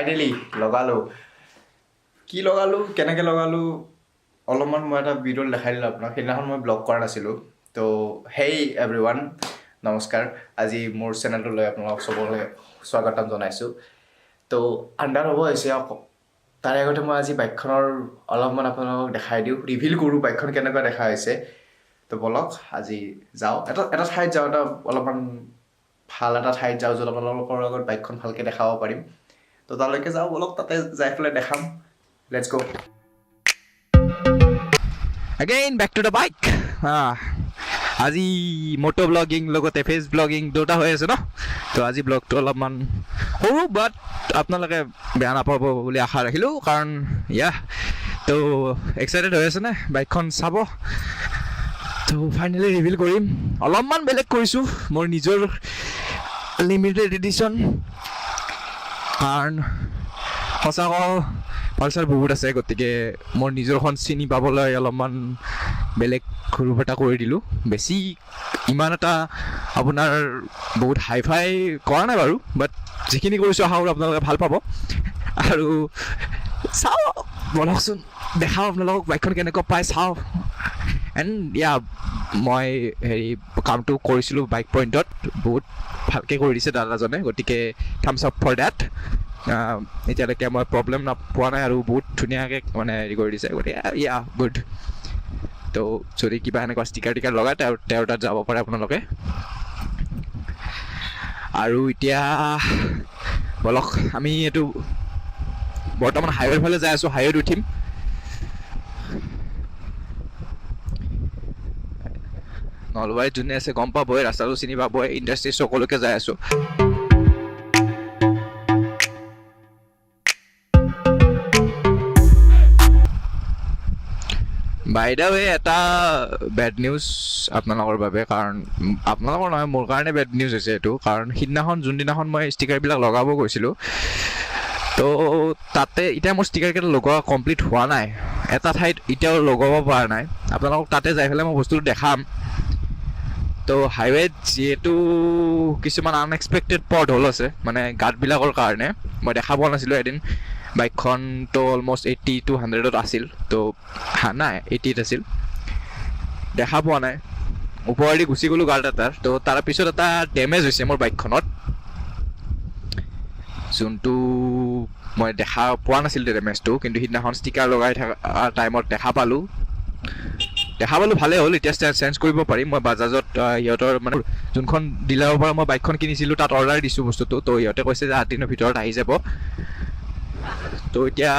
Finally লগালোঁ কি লগালোঁ কেনেকৈ লগালোঁ অলপমান মই এটা ভিডিঅ'ত দেখাই দিলোঁ আপোনাক সেইদিনাখন মই ব্লগ কৰা নাছিলোঁ তো হেই এভৰিৱান নমস্কাৰ আজি মোৰ চেনেলটোলৈ আপোনালোকক চবলৈ স্বাগতম জনাইছোঁ তো আন্ধাৰ হ'ব হৈছে তাৰে আগতে মই আজি বাইকখনৰ অলপমান আপোনালোকক দেখাই দিওঁ ৰিভিল কৰোঁ বাইকখন কেনেকুৱা দেখা হৈছে তো বলক আজি যাওঁ এটা ঠাইত যাওঁ অলপমান ভাল এটা ঠাইত যাওঁ য'ত আপোনালোকৰ লগত বাইকখন ভালকৈ দেখাব পাৰিম তো তালৈকে যাওঁ বলক তাতে যাই পেলাই দেখাম let's go Again back to the bike. আজি মোটো ব্লগিং লগতে ফেচ ব্লগিং দুটা হৈ আছে ন তো আজি ব্লগটো অলপমান সৰু বাট আপোনালোকে বেয়া নাপাব বুলি আশা ৰাখিলোঁ কাৰণ তো এক্সাইটেড হৈ আছে নে বাইকখন চাব তো ফাইনেলি ৰিভিল কৰিম অলপমান বেলেগ কৰিছোঁ মোৰ নিজৰ লিমিটেড এডিশ্যন কাৰণ সঁচাকৈ পালচাৰ বহুত আছে গতিকে মোৰ নিজৰখন চিনি পাবলৈ অলপমান বেলেগ সৰু এটা কৰি দিলোঁ বেছি ইমান এটা আপোনাৰ বহুত হাই ফাই কৰা নাই বাৰু বাট যিখিনি কৰিছোঁ আশা কৰোঁ আপোনালোকে ভাল পাব আৰু চাওঁ বলকচোন দেখাওঁ আপোনালোকক বাইকখন কেনেকুৱা পাই চাওঁ এণ্ড মই কামটো কৰিছিলোঁ বাইক পইণ্টত বহুত ভালকৈ কৰি দিছে দাদাজনে গতিকে থামছ আপ ফৰ ডেট এতিয়ালৈকে মই প্ৰব্লেম পোৱা নাই আৰু বহুত ধুনীয়াকৈ মানে হেৰি কৰি দিছে গতিকে গুড তো যদি কিবা এনেকুৱা ষ্টিকাৰ টিকাৰ লগায় তেওঁৰ তাত যাব পাৰে আপোনালোকে আৰু এতিয়া বলক আমি এইটো বৰ্তমান হাইৱেৰ ফালে যাই আছোঁ হাইৱেত উঠিম নলবাৰীত যোনে আছে গম পাবই ৰাস্তাটো চিনি পাবই ইণ্ডাষ্ট্ৰী চকলৈকে যাই আছোঁ বাই দ্য ৱে এটা বেড নিউজ আপোনালোকৰ বাবে কাৰণ আপোনালোকৰ নহয় মোৰ কাৰণে বেড নিউজ হৈছে এইটো কাৰণ সিদিনাখন যোনদিনাখন মই ষ্টিকাৰবিলাক লগাব গৈছিলোঁ তো তাতে এতিয়া মোৰ ষ্টিকাৰকেইটা লগোৱা কমপ্লিট হোৱা নাই এটা ঠাইত এতিয়াও লগাব পৰা নাই আপোনালোকক তাতে যাই পেলাই মই বস্তুটো দেখাম তো হাইৱেত যিহেতু কিছুমান আনএক্সপেক্টেড পথ হ'ল আছে মানে গাঁতবিলাকৰ কাৰণে মই দেখা পোৱা নাছিলোঁ এদিন বাইকখনতো অলমষ্ট 80 to 100 আছিল তো নাই 80 আছিল দেখা পোৱা নাই ওপৰেদি গুচি গ'লোঁ গাৰ্ড এটাৰ তো তাৰপিছত এটা ডেমেজ হৈছে মোৰ বাইকখনত যোনটো মই দেখা পোৱা নাছিলোঁ ডেমেজটো কিন্তু সিদিনাখন ষ্টিকাৰ লগাই থকা টাইমত দেখা পালোঁ ভালেই হ'ল এতিয়া চেঞ্জ কৰিব পাৰিম মই বাজাজত সিহঁতৰ মানে যোনখন ডিলাৰৰ পৰা মই বাইকখন কিনিছিলোঁ তাত অৰ্ডাৰ দিছোঁ বস্তুটো তো সিহঁতে কৈছে যে 8 দিনৰ ভিতৰত আহি যাব তো এতিয়া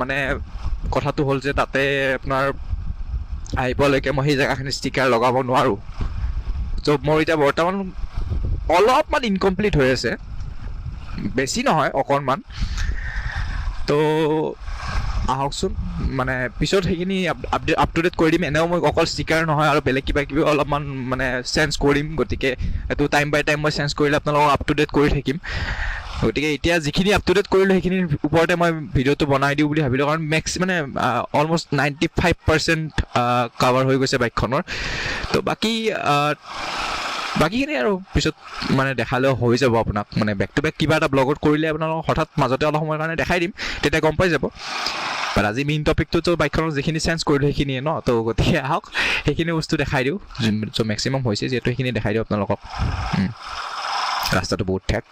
মানে কথাটো হ'ল যে তাতে আপোনাৰ আহিবলৈকে মই সেই জেগাখিনি ষ্টিকাৰ লগাব নোৱাৰোঁ তো মোৰ এতিয়া বৰ্তমান অলপমান ইনকমপ্লিট হৈ আছে বেছি নহয় অকণমান তো আহকচোন মানে পিছত সেইখিনি আপ টু ডেট কৰি দিম এনেও মই অকল ষ্টিকাৰ নহয় আৰু বেলেগ কিবা কিবি অলপমান মানে চেঞ্জ কৰিম গতিকে এইটো টাইম বাই টাইম মই চেঞ্জ কৰিলে আপোনালোকক আপ টু ডেট কৰি থাকিম গতিকে এতিয়া যিখিনি আপ টু ডেট কৰিলোঁ সেইখিনিৰ ওপৰতে মই ভিডিঅ'টো বনাই দিওঁ বুলি ভাবিলোঁ কাৰণ মানে অলমষ্ট 95% কাভাৰ হৈ গৈছে বাইকখনৰ তো বাকীখিনি আৰু পিছত মানে দেখালেও হৈ যাব আপোনাক মানে বেক টু বেক কিবা এটা ব্লগত কৰিলে আপোনালোকক হঠাৎ মাজতে অলপ সময়ৰ কাৰণে দেখাই দিম তেতিয়া গম পাই যাব বাট আজি মেইন টপিকটোতো বাইকখনৰ যিখিনি চেঞ্জ কৰিলোঁ সেইখিনিয়ে ন তো গতিকে আহক সেইখিনি বস্তু দেখাই দিওঁ চ' মেক্সিমাম হৈছে যিহেতু সেইখিনি দেখাই দিওঁ আপোনালোকক ৰাস্তাটো বহুত ঠেক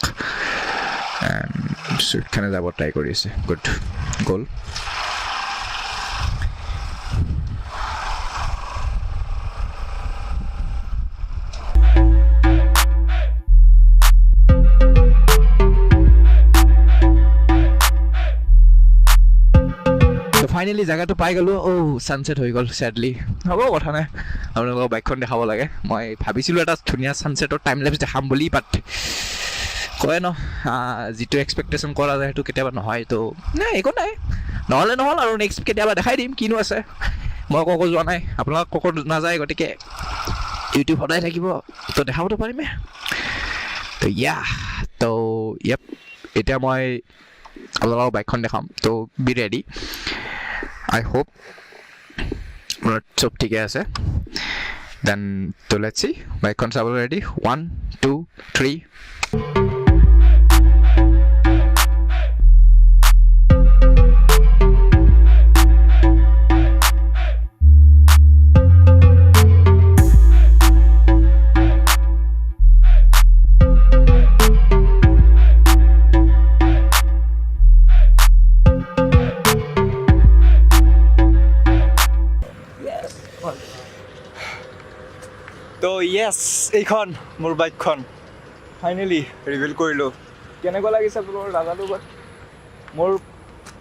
চুইফ্টখনে যাব ট্ৰাই কৰি আছে গুড গ'ল ফাইনেলি জেগাটো পাই গ'লোঁ ছানছেট হৈ গ'ল ছেডলি হ'ব কথা নাই আপোনালোকক বাইকখন দেখাব লাগে মই ভাবিছিলোঁ এটা ধুনীয়া ছানছেটৰ টাইম লেপছ দেখাম বুলি বাট কয় ন যিটো এক্সপেক্টেশ্যন কৰা যায় সেইটো কেতিয়াবা নহয় তো নাই একো নাই নহ'লে নহ'ল আৰু নেক্সট কেতিয়াবা দেখাই দিম কিনো আছে মই ক'ব যোৱা নাই আপোনালোক ক'ব নাযায় গতিকে ইউটিউব সদায় থাকিব তো দেখাবতো পাৰিমে তো এতিয়া মই আপোনালোকক বাইকখন দেখাম তো বি ৰেডি আই হোপ চব ঠিকে আছে দেন তো লেটছ চি বাইকখন চাবলৈ ৰেডি 1 2 3 তো য়েছ এইখন মোৰ বাইকখন ফাইনেলি ৰিভিল কৰিলোঁ কেনেকুৱা লাগিছে আপোনাৰ নাজানো বাট মোৰ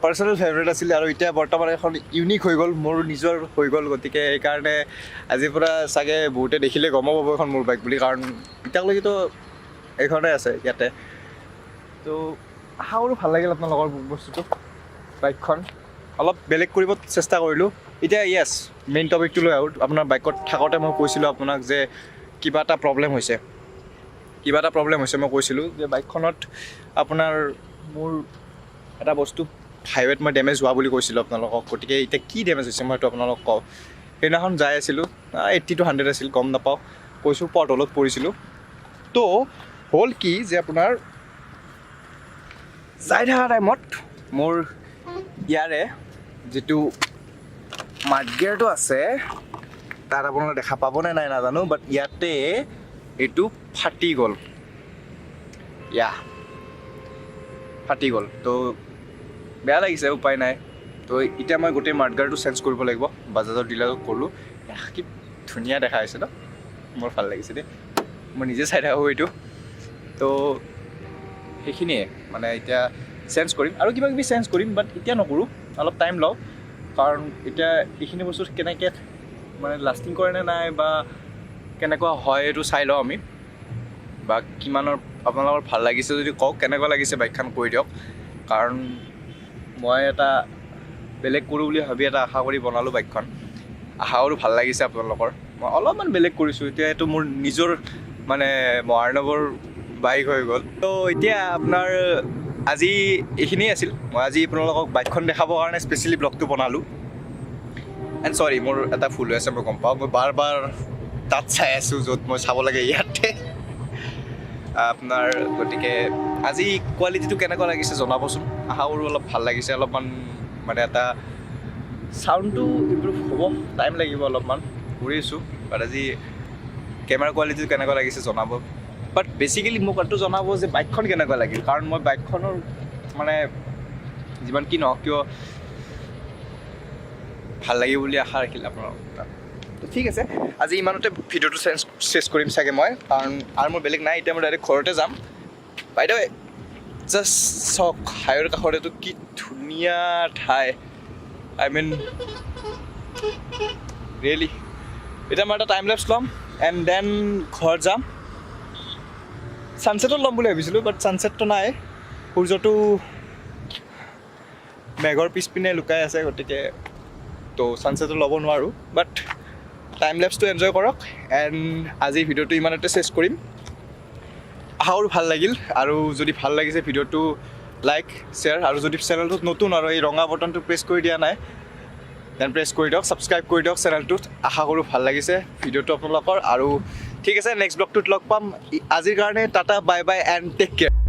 পাৰ্চনেল ফেভৰেট আছিলে আৰু এতিয়া বৰ্তমান এখন ইউনিক হৈ গ'ল মোৰ নিজৰ হৈ গ'ল গতিকে সেইকাৰণে আজিৰ পৰা চাগে বহুতে দেখিলে গম পাব এখন মোৰ বাইক বুলি কাৰণ এতিয়ালৈকেতো এইখনেই আছে ইয়াতে তো আশা কৰোঁ ভাল লাগিল আপোনালোকৰ বস্তুটো বাইকখন অলপ বেলেগ কৰিব চেষ্টা কৰিলোঁ এতিয়া য়েছ মেইন টপিকটো লৈ আহোঁ আপোনাৰ বাইকত থাকোঁতে মই কৈছিলোঁ আপোনাক যে কিবা এটা প্ৰব্লেম হৈছে মই কৈছিলোঁ যে বাইকখনত আপোনাৰ মোৰ এটা বস্তু হাইৱেত মই ডেমেজ হোৱা বুলি কৈছিলোঁ আপোনালোকক গতিকে এতিয়া কি ডেমেজ হৈছে মই সেইটো আপোনালোকক কওঁ সেইদিনাখন যাই আছিলোঁ 80 to 100 আছিল গম নাপাওঁ কৈছোঁ পটলত পৰিছিলোঁ তো হ'ল কি যে আপোনাৰ যাই থকা টাইমত মোৰ ইয়াৰে যিটো মাডগিয়াৰটো আছে তাত আপোনালোকে দেখা পাবনে নাই নাজানো বাট ইয়াতে এইটো ফাটি গ'ল ফাটি গ'ল তো বেয়া লাগিছে উপায় নাই তো এতিয়া মই গোটেই মাডগাৰটো চেঞ্জ কৰিব লাগিব বাজাজৰ ডিলাৰত ক'লোঁ কি ধুনীয়া দেখা হৈছে ন মোৰ ভাল লাগিছে দেই মই নিজে চাই থাকোঁ এইটো তো সেইখিনিয়ে মানে এতিয়া চেঞ্জ কৰিম আৰু কিবা কিবি চেঞ্জ কৰিম বাট এতিয়া নকৰোঁ অলপ টাইম লওঁ কাৰণ এতিয়া এইখিনি বস্তু কেনেকৈ মানে লাষ্টিং কৰে নে নাই বা কেনেকুৱা হয় এইটো চাই লওঁ আমি বা কিমানৰ আপোনালোকৰ ভাল লাগিছে যদি কওক কেনেকুৱা লাগিছে বাইকখন কৈ দিয়ক কাৰণ মই এটা বেলেগ কৰোঁ বুলি ভাবি এটা আশা কৰি বনালোঁ বাইকখন আশা কৰোঁ ভাল লাগিছে আপোনালোকৰ মই অলপমান বেলেগ কৰিছোঁ এতিয়া এইটো মোৰ নিজৰ মানে মহাৰ্ণৱৰ বাইক হৈ গ'ল তো এতিয়া আপোনাৰ আজি এইখিনিয়ে আছিল মই আজি আপোনালোকক বাইকখন দেখাবৰ কাৰণে স্পেচিয়েলি ব্লগটো বনালোঁ এণ্ড চৰি মোৰ এটা ভুল হৈ আছে মই গম পাওঁ মই বাৰ বাৰ তাত চাই আছোঁ য'ত মই চাব লাগে ইয়াতে আপোনাৰ গতিকে আজি কোৱালিটিটো কেনেকুৱা লাগিছে জনাবচোন আশা কৰোঁ অলপ ভাল লাগিছে অলপমান মানে এটা চাউণ্ডটো ইম্প্ৰুভ হ'ব টাইম লাগিব অলপমান কৰিছোঁ বাট আজি কেমেৰা কোৱালিটিটো কেনেকুৱা লাগিছে জনাব বাট বেচিকেলি মোক এইটো জনাব যে বাইকখন কেনেকুৱা লাগিল কাৰণ মই বাইকখনৰ মানে যিমান কি নহওক কিয় ভাল লাগিব বুলি আশা ৰাখিলে আপোনালোক তো ঠিক আছে আজি ইমানতে ভিডিঅ'টো চেঞ্জ কৰিম চাগে মই কাৰণ আৰু মোৰ বেলেগ নাই এতিয়া মই ডাইৰেক্ট ঘৰতে যাম বাইদেউ জাষ্ট চাওক হাইৱেৰ কাষত এইটো কি ধুনীয়া ঠাই আই মিন ৰিয়েলি এতিয়া মই এটা টাইম লেপছ ল'ম এণ্ড দেন ঘৰ যাম ছানছেটত ল'ম বুলি ভাবিছিলোঁ বাট ছানছেটটো নাই সূৰ্যটো মেঘৰ পিছপিনে লুকাই আছে গতিকে তো ছানছেটটো ল'ব নোৱাৰোঁ বাট টাইম লেপছটো এনজয় কৰক এণ্ড আজিৰ ভিডিঅ'টো ইমানতে চেছ কৰিম আশা কৰোঁ ভাল লাগিল আৰু যদি ভাল লাগিছে ভিডিঅ'টো লাইক শ্বেয়াৰ আৰু যদি চেনেলটোত নতুন আৰু এই ৰঙা বটনটো প্ৰেছ কৰি দিয়া নাই দেন প্ৰেছ কৰি দিয়ক ছাবস্ক্ৰাইব কৰি দিয়ক চেনেলটোত আশা কৰোঁ ভাল লাগিছে ভিডিঅ'টো আপোনালোকৰ আৰু ঠিক আছে নেক্সট ব্লগটোত লগ পাম আজিৰ কাৰণে tata bye bye and take care